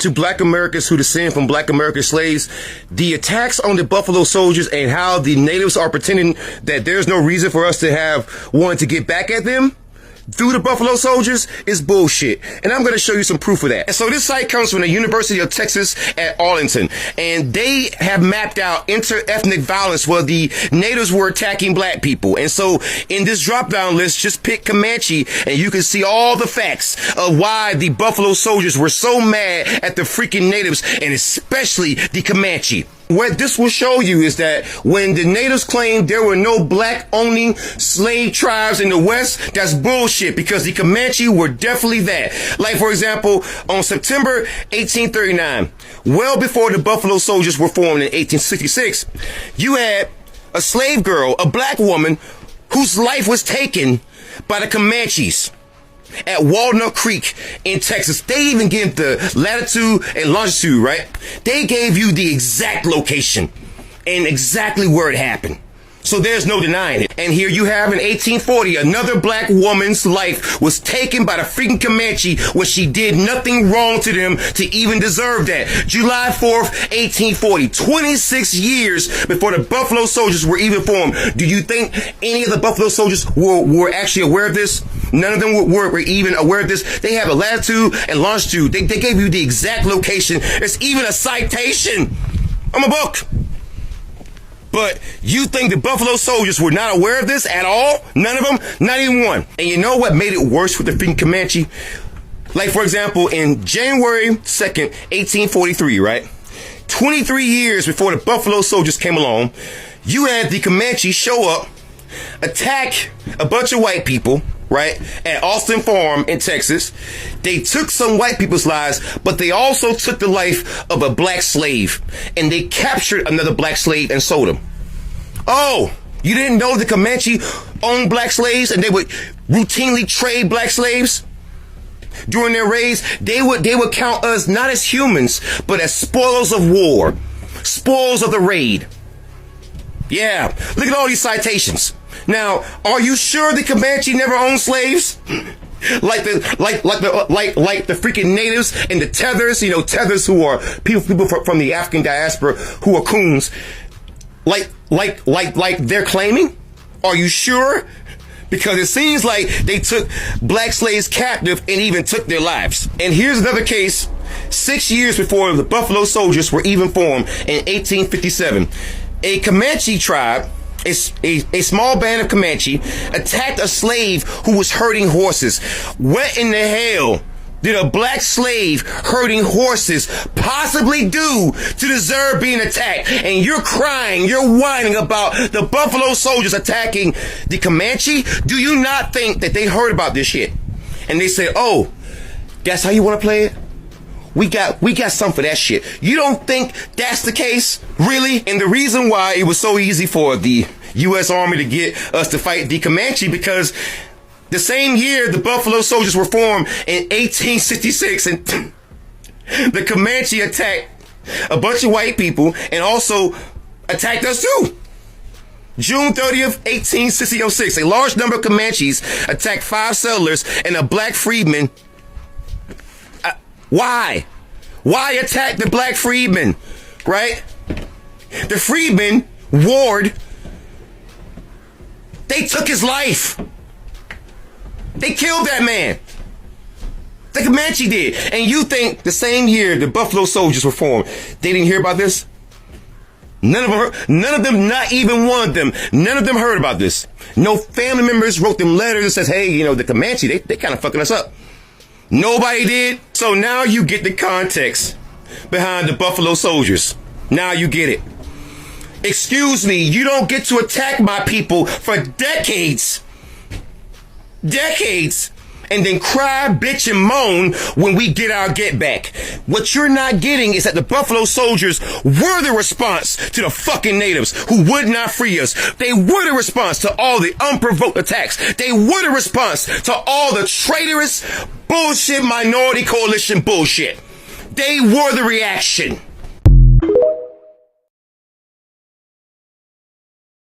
to black Americans who descend from black American slaves, the attacks on the Buffalo Soldiers and how the natives are pretending that there's no reason for us to have one to get back at them through the Buffalo Soldiers is bullshit. And I'm going to show you some proof of that. And so this site comes from the University of Texas at Arlington. And they have mapped out inter-ethnic violence where the natives were attacking black people. And so in this drop-down list, just pick Comanche and you can see all the facts of why the Buffalo Soldiers were so mad at the freaking natives, and especially the Comanche. What this will show you is that when the natives claimed there were no black-owning slave tribes in the West, that's bullshit, because the Comanche were definitely that. Like, for example, on September 1839, well before the Buffalo Soldiers were formed in 1866, you had a slave girl, a black woman, whose life was taken by the Comanches at Walnut Creek in Texas. They even gave the latitude and longitude, right? They gave you the exact location and exactly where it happened. So there's no denying it. And here you have in 1840, another black woman's life was taken by the freaking Comanche when she did nothing wrong to them to even deserve that. July 4th, 1840, 26 years before the Buffalo Soldiers were even formed. Do you think any of the Buffalo Soldiers were actually aware of this? None of them were even aware of this. They have a latitude and longitude. They gave you the exact location. There's even a citation on my book. But you think the Buffalo Soldiers were not aware of this at all? None of them? Not even one. And you know what made it worse with the freaking Comanche? Like, for example, in January 2nd, 1843, right? 23 years before the Buffalo Soldiers came along, you had the Comanche show up, attack a bunch of white people, right, at Austin Farm in Texas. They took some white people's lives, but they also took the life of a black slave, and they captured another black slave and sold him. Oh, you didn't know the Comanche owned black slaves and they would routinely trade black slaves? During their raids, they would count us not as humans, but as spoils of war, spoils of the raid. Yeah, look at all these citations. Now, are you sure the Comanche never owned slaves? Like the freaking natives and the tethers, you know, tethers who are people from the African diaspora who are coons. Like they're claiming? Are you sure? Because it seems like they took black slaves captive and even took their lives. And here's another case. 6 years before the Buffalo Soldiers were even formed in 1857, a Comanche tribe, a small band of Comanche, attacked a slave who was herding horses. What in the hell did a black slave herding horses possibly do to deserve being attacked? And you're crying, you're whining about the Buffalo Soldiers attacking the Comanche? Do you not think that they heard about this shit? And they said, oh, that's how you want to play it? We got something for that shit. You don't think that's the case? Really? And the reason why it was so easy for the U.S. Army to get us to fight the Comanche, because the same year the Buffalo Soldiers were formed in 1866, and the Comanche attacked a bunch of white people and also attacked us too. June 30th, 1866, a large number of Comanches attacked 5 settlers and a black freedman. Why? Why attack the black freedman, right? The freedman, Ward, they took his life. They killed that man. The Comanche did. And you think the same year the Buffalo Soldiers were formed, they didn't hear about this? None of them, not even one of them, none of them heard about this. No family members wrote them letters that says, hey, you know, the Comanche, they kind of fucking us up. Nobody did. So now you get the context behind the Buffalo Soldiers. Now you get it. Excuse me, you don't get to attack my people for decades. Decades. And then cry, bitch, and moan when we get our get back. What you're not getting is that the Buffalo Soldiers were the response to the fucking natives who would not free us. They were the response to all the unprovoked attacks. They were the response to all the traitorous bullshit minority coalition bullshit. They were the reaction.